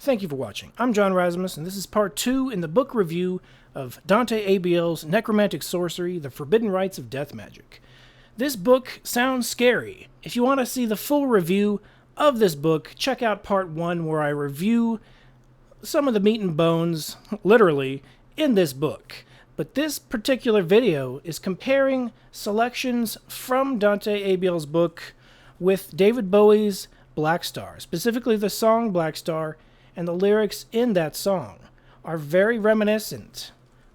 Thank you for watching. I'm John Razimus, and this is part 2 in the book review of Dante ABL's Necromantic Sorcery, The Forbidden Rites of Death Magic. This book sounds scary. If you want to see the full review of this book, check out part 1 where I review some of the meat and bones, literally, in this book. But this particular video is comparing selections from Dante ABL's book with David Bowie's Blackstar. Specifically, the song Blackstar and the lyrics in that song are very reminiscent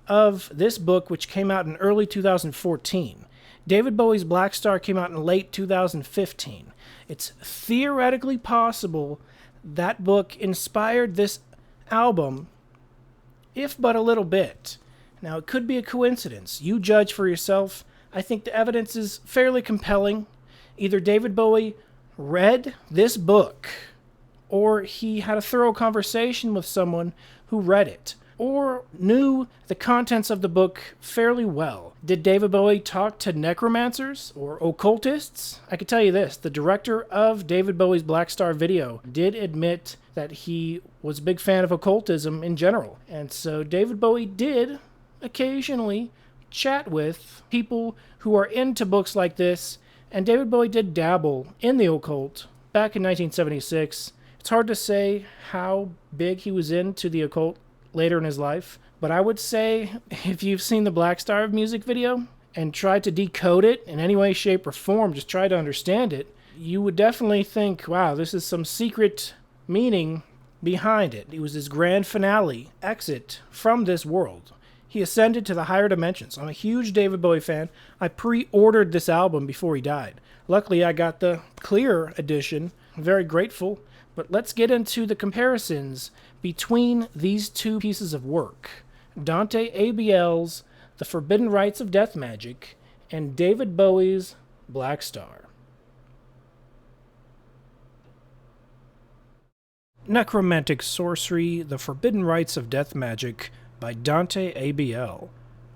of this book, which came out in early 2014. David Bowie's Blackstar came out in late 2015. It's theoretically possible that book inspired this album, if but a little bit. Now, it could be a coincidence. You judge for yourself. I think the evidence is fairly compelling. Either David Bowie read this book, or he had a thorough conversation with someone who read it, or knew the contents of the book fairly well. Did David Bowie talk to necromancers or occultists? I can tell you this, the director of David Bowie's Blackstar video did admit that he was a big fan of occultism in general. And so David Bowie did occasionally chat with people who are into books like this, and David Bowie did dabble in the occult back in 1976. It's hard to say how big he was into the occult later in his life, but I would say if you've seen the Blackstar music video and tried to decode it in any way, shape, or form, just try to understand it, you would definitely think, wow, this is some secret meaning behind it. It was his grand finale, exit from this world. He ascended to the higher dimensions. I'm a huge David Bowie fan. I pre-ordered this album before he died. Luckily, I got the clear edition. I'm very grateful. But let's get into the comparisons between these two pieces of work. Dante ABL's The Forbidden Rites of Death Magic and David Bowie's Blackstar. Necromantic Sorcery, The Forbidden Rites of Death Magic by Dante ABL.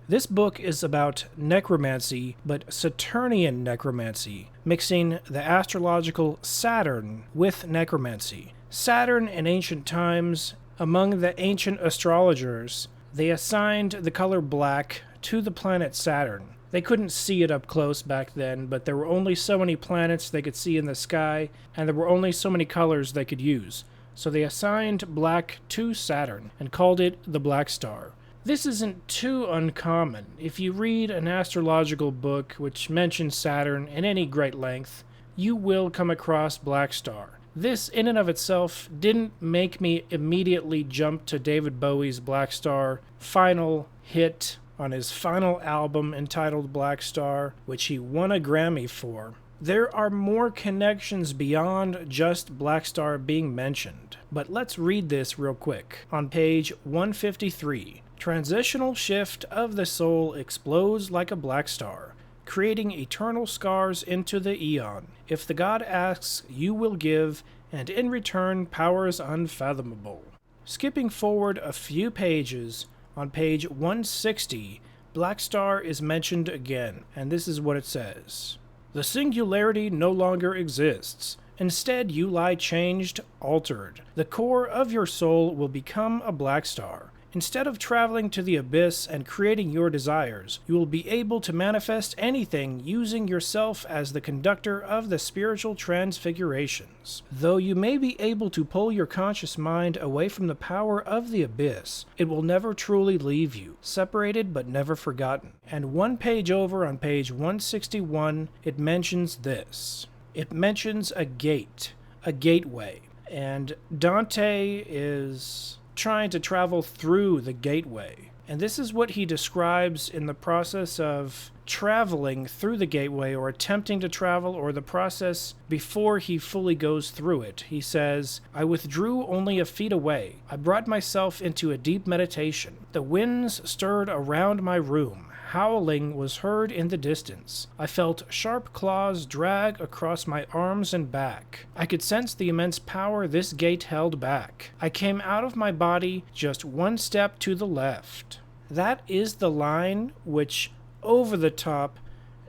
This book is about necromancy, but Saturnian necromancy, mixing the astrological Saturn with necromancy. Saturn in ancient times, among the ancient astrologers, they assigned the color black to the planet Saturn. They couldn't see it up close back then, but there were only so many planets they could see in the sky, and there were only so many colors they could use. So they assigned black to Saturn and called it the Blackstar. This isn't too uncommon. If you read an astrological book which mentions Saturn in any great length, you will come across Blackstar. This in and of itself didn't make me immediately jump to David Bowie's Blackstar final hit on his final album entitled Blackstar, which he won a Grammy for. There are more connections beyond just Blackstar being mentioned, but let's read this real quick. On page 153, transitional shift of the soul explodes like a black star, creating eternal scars into the eon. If the god asks, you will give, and in return powers unfathomable. Skipping forward a few pages, on page 160, Blackstar is mentioned again, and this is what it says. The singularity no longer exists. Instead, you lie changed, altered. The core of your soul will become a black star. Instead of traveling to the abyss and creating your desires, you will be able to manifest anything using yourself as the conductor of the spiritual transfigurations. Though you may be able to pull your conscious mind away from the power of the abyss, it will never truly leave you, separated but never forgotten. And one page over on page 161, it mentions this. It mentions a gate, a gateway, and Dante is trying to travel through the gateway. And this is what he describes in the process of traveling through the gateway, or attempting to travel, or the process before he fully goes through it. He says, I withdrew only a feet away. I brought myself into a deep meditation. The winds stirred around my room. Howling was heard in the distance. I felt sharp claws drag across my arms and back. I could sense the immense power this gate held back. I came out of my body just one step to the left. That is the line which, over the top,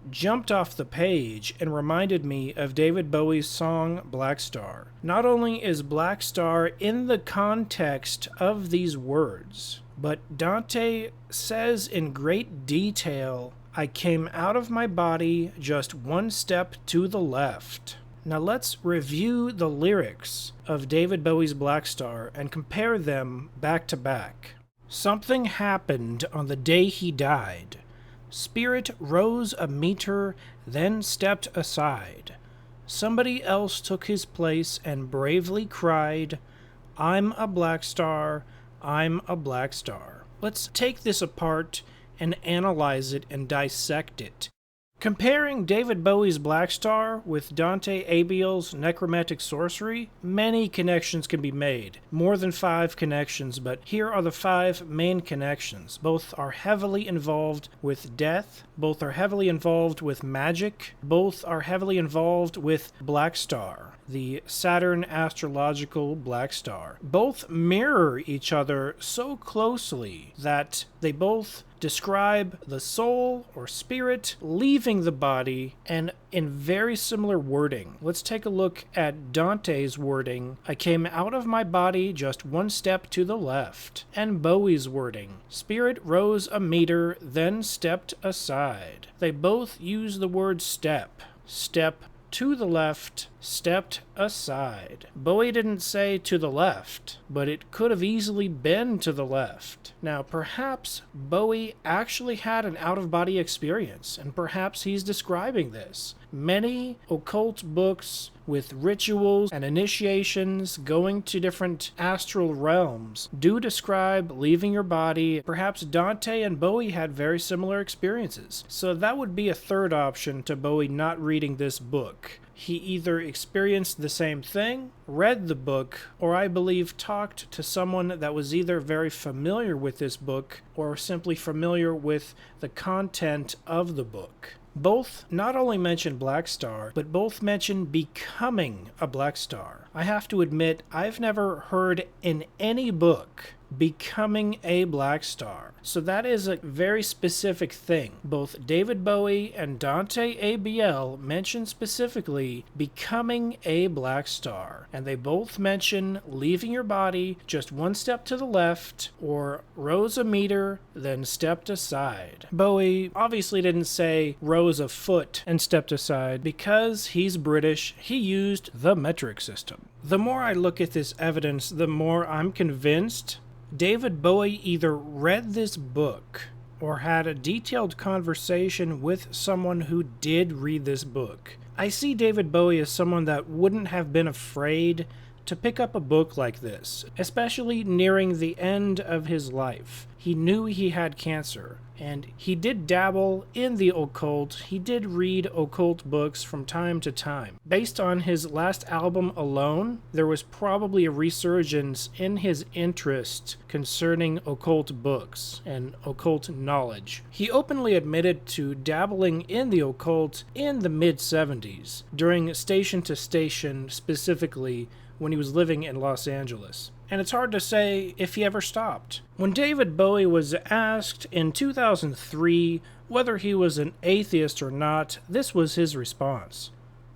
jumped off the page and reminded me of David Bowie's song Blackstar. Not only is Blackstar in the context of these words, but Dante says in great detail, "I came out of my body just one step to the left." Now let's review the lyrics of David Bowie's Blackstar and compare them back to back. Something happened on the day he died. Spirit rose a meter, then stepped aside. Somebody else took his place and bravely cried, "I'm a black star, I'm a black star." Let's take this apart and analyze it and dissect it. Comparing David Bowie's Blackstar with Dante Abiel's Necromantic Sorcery, many connections can be made. More than 5 connections, but here are the 5 main connections. Both are heavily involved with death, both are heavily involved with magic, both are heavily involved with Blackstar, the Saturn astrological black star. Both mirror each other so closely that they both describe the soul or spirit leaving the body, and in very similar wording. Let's take a look at Dante's wording, "I came out of my body just one step to the left," and Bowie's wording, "Spirit rose a meter, then stepped aside." They both use the word step. Step to the left, stepped aside. Bowie didn't say to the left, but it could have easily been to the left. Now, perhaps Bowie actually had an out-of-body experience, and perhaps he's describing this. Many occult books with rituals and initiations going to different astral realms do describe leaving your body. Perhaps Dante and Bowie had very similar experiences. So that would be a third option to Bowie not reading this book. He either experienced the same thing, read the book, or I believe talked to someone that was either very familiar with this book or simply familiar with the content of the book. Both not only mention Blackstar, but both mention becoming a black star. I have to admit, I've never heard in any book becoming a black star. So that is a very specific thing. Both David Bowie and Dante Abiel mention specifically becoming a black star. And they both mention leaving your body just one step to the left, or rose a meter, then stepped aside. Bowie obviously didn't say rose a foot and stepped aside. Because he's British, he used the metric system. The more I look at this evidence, the more I'm convinced David Bowie either read this book or had a detailed conversation with someone who did read this book. I see David Bowie as someone that wouldn't have been afraid to pick up a book like this, especially nearing the end of his life. He knew he had cancer, and he did dabble in the occult. He did read occult books from time to time. Based on his last album alone, there was probably a resurgence in his interest concerning occult books and occult knowledge. He openly admitted to dabbling in the occult in the mid-70s, during Station to Station specifically, when he was living in Los Angeles. And it's hard to say if he ever stopped. When David Bowie was asked in 2003 whether he was an atheist or not, this was his response.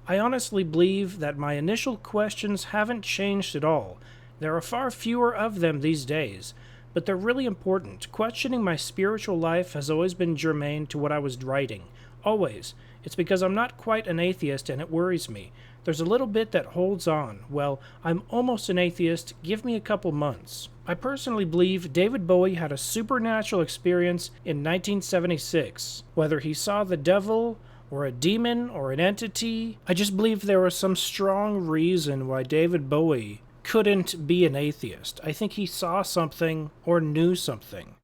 "I honestly believe that my initial questions haven't changed at all. There are far fewer of them these days, but they're really important. Questioning my spiritual life has always been germane to what I was writing. Always. It's because I'm not quite an atheist and it worries me. There's a little bit that holds on. Well, I'm almost an atheist. Give me a couple months." I personally believe David Bowie had a supernatural experience in 1976. Whether he saw the devil or a demon or an entity, I just believe there was some strong reason why David Bowie couldn't be an atheist. I think he saw something or knew something.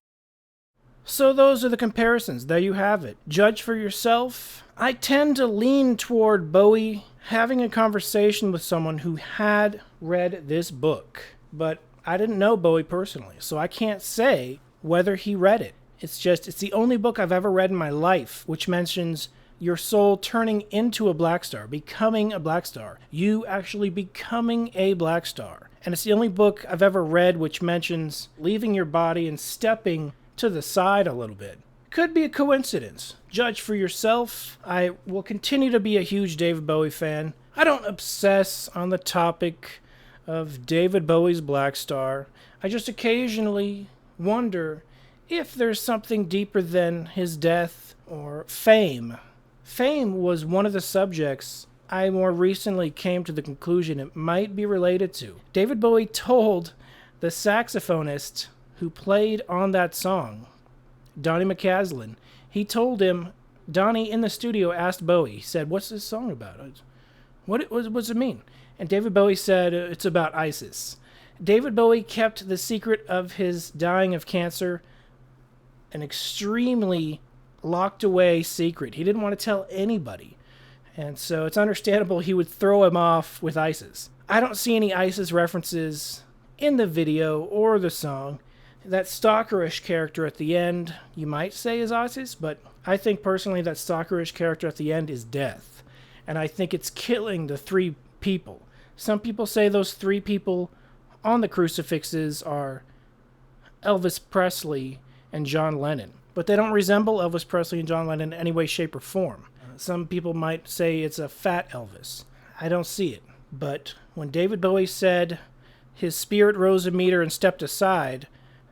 So those are the comparisons. There you have it. Judge for yourself. I tend to lean toward Bowie having a conversation with someone who had read this book. But I didn't know Bowie personally, so I can't say whether he read it. It's the only book I've ever read in my life which mentions your soul turning into a black star, becoming a black star. You actually becoming a black star. And it's the only book I've ever read which mentions leaving your body and stepping to the side a little bit. Could be a coincidence. Judge for yourself. I will continue to be a huge David Bowie fan. I don't obsess on the topic of David Bowie's Blackstar. I just occasionally wonder if there's something deeper than his death or fame. Fame was one of the subjects I more recently came to the conclusion it might be related to. David Bowie told the saxophonist who played on that song, Donnie McCaslin, he told him, Donnie in the studio asked Bowie, he said, "What's this song about? What's it mean?" And David Bowie said, "It's about ISIS." David Bowie kept the secret of his dying of cancer an extremely locked away secret. He didn't want to tell anybody. And so it's understandable he would throw him off with ISIS. I don't see any ISIS references in the video or the song. That stalkerish character at the end, you might say is ISIS, but I think personally that stalkerish character at the end is death. And I think it's killing the three people. Some people say those three people on the crucifixes are Elvis Presley and John Lennon. But they don't resemble Elvis Presley and John Lennon in any way, shape, or form. Some people might say it's a fat Elvis. I don't see it. But when David Bowie said his spirit rose a meter and stepped aside,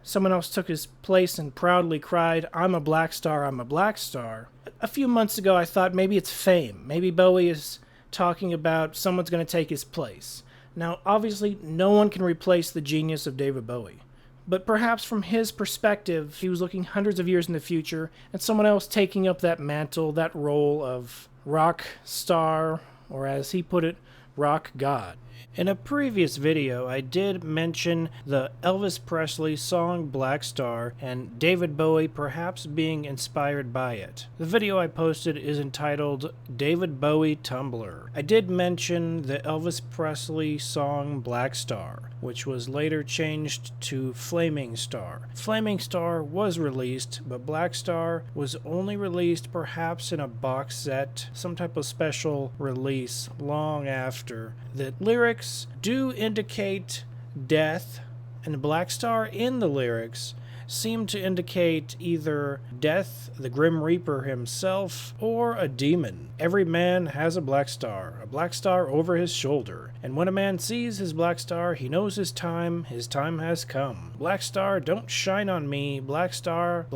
someone else took his place and proudly cried, "I'm a black star, I'm a black star." A few months ago, I thought maybe it's fame. Maybe Bowie is talking about someone's going to take his place. Now, obviously, no one can replace the genius of David Bowie. But perhaps from his perspective, he was looking hundreds of years in the future, and someone else taking up that mantle, that role of rock star, or as he put it, rock god. In a previous video, I did mention the Elvis Presley song Blackstar and David Bowie perhaps being inspired by it. The video I posted is entitled David Bowie Tumblr. I did mention the Elvis Presley song Blackstar, which was later changed to Flaming Star. Flaming Star was released, but Blackstar was only released perhaps in a box set, some type of special release long after. The lyrics do indicate death, and Blackstar in the lyrics seem to indicate either death, the Grim Reaper himself, or a demon. Every man has a black star over his shoulder, and when a man sees his black star, he knows his time has come. Black star, don't shine on me, black star,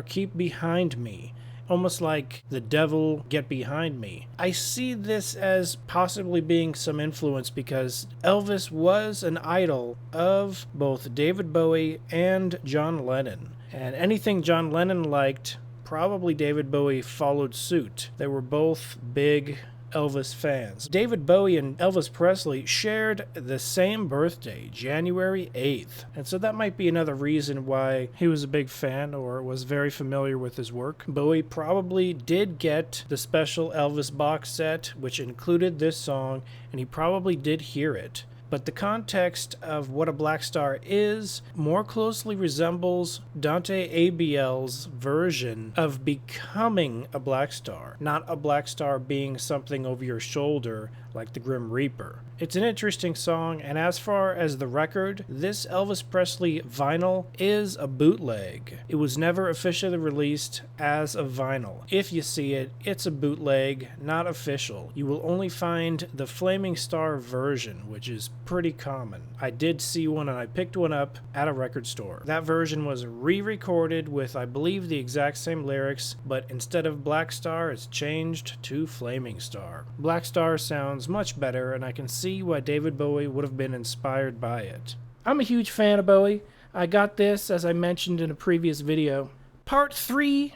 keep behind me. Almost like the devil, get behind me. I see this as possibly being some influence because Elvis was an idol of both David Bowie and John Lennon. And anything John Lennon liked, probably David Bowie followed suit. They were both big Elvis fans. David Bowie and Elvis Presley shared the same birthday, January 8th. And so that might be another reason why he was a big fan or was very familiar with his work. Bowie probably did get the special Elvis box set, which included this song, and he probably did hear it. But the context of what a black star is more closely resembles Dante ABL's version of becoming a black star, not a black star being something over your shoulder like the Grim Reaper. It's an interesting song, and as far as the record, this Elvis Presley vinyl is a bootleg. It was never officially released as a vinyl. If you see it, it's a bootleg, not official. You will only find the Flaming Star version, which is pretty common. I did see one and I picked one up at a record store. That version was re-recorded with, I believe, the exact same lyrics, but instead of Black Star, it's changed to Flaming Star. Black Star sounds much better, and I can see why David Bowie would have been inspired by it. I'm a huge fan of Bowie. I got this, as I mentioned in a previous video. Part 3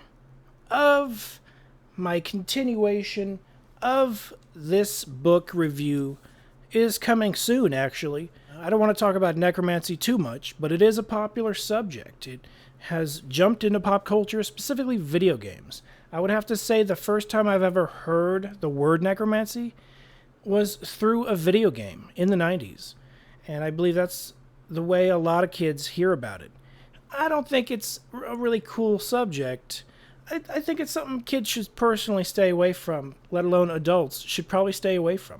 of my continuation of this book review is coming soon, actually. I don't want to talk about necromancy too much, but it is a popular subject. It has jumped into pop culture, specifically video games. I would have to say the first time I've ever heard the word necromancy was through a video game in the 90s. And I believe that's the way a lot of kids hear about it. I don't think it's a really cool subject. I think it's something kids should personally stay away from, let alone adults should probably stay away from.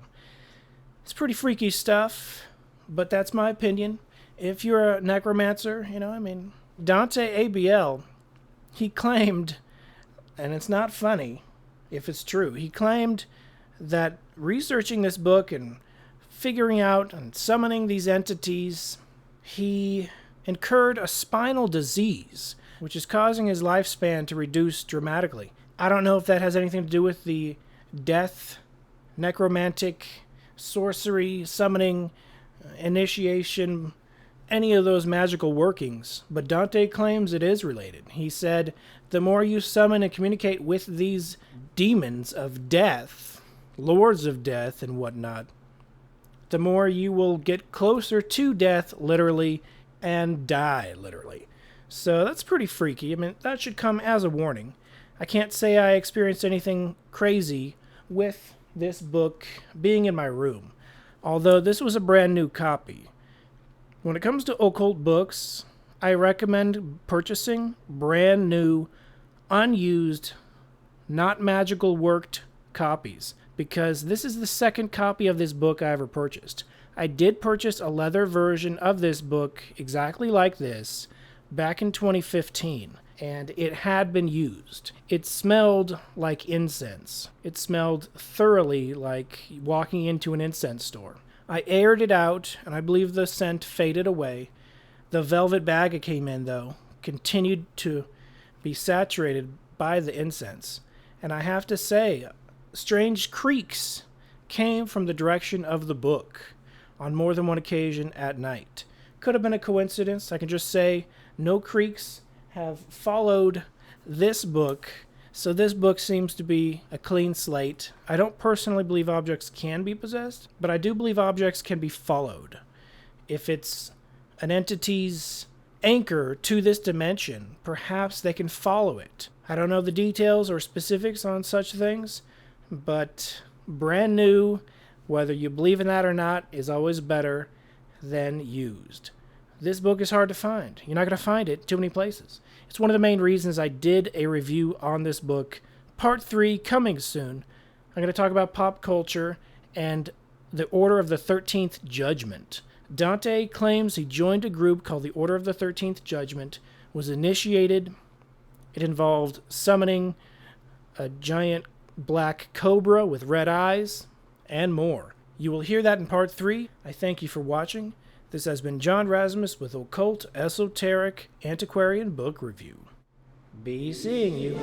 It's pretty freaky stuff, but that's my opinion. If you're a necromancer, Dante ABL, he claimed and it's not funny if it's true. He claimed that researching this book and figuring out and summoning these entities, he incurred a spinal disease, which is causing his lifespan to reduce dramatically. I don't know if that has anything to do with the death, necromantic, sorcery, summoning, initiation, any of those magical workings, but Dante claims it is related. He said, the more you summon and communicate with these demons of death, lords of death and whatnot, the more you will get closer to death, literally, and die, literally. So that's pretty freaky. I mean, that should come as a warning. I can't say I experienced anything crazy with this book being in my room, although this was a brand new copy. When it comes to occult books, I recommend purchasing brand new, unused, not magical worked copies, because this is the second copy of this book I ever purchased. I did purchase a leather version of this book exactly like this back in 2015, and it had been used. It smelled like incense. It smelled thoroughly like walking into an incense store. I aired it out, and I believe the scent faded away. The velvet bag it came in, though, continued to be saturated by the incense. And I have to say, strange creaks came from the direction of the book on more than one occasion at night. Could have been a coincidence. I can just say no creaks have followed this book, so this book seems to be a clean slate. I don't personally believe objects can be possessed, but I do believe objects can be followed. If it's an entity's anchor to this dimension, perhaps they can follow it. I don't know the details or specifics on such things, but brand new, whether you believe in that or not, is always better than used. This book is hard to find. You're not going to find it too many places. It's one of the main reasons I did a review on this book. Part 3 coming soon. I'm going to talk about pop culture and the Order of the 13th Judgment. Dante claims he joined a group called the Order of the 13th Judgment, was initiated. It involved summoning a giant black cobra with red eyes, and more. You will hear that in Part 3. I thank you for watching. This has been John Razimus with Occult Esoteric Antiquarian Book Review. Be seeing you.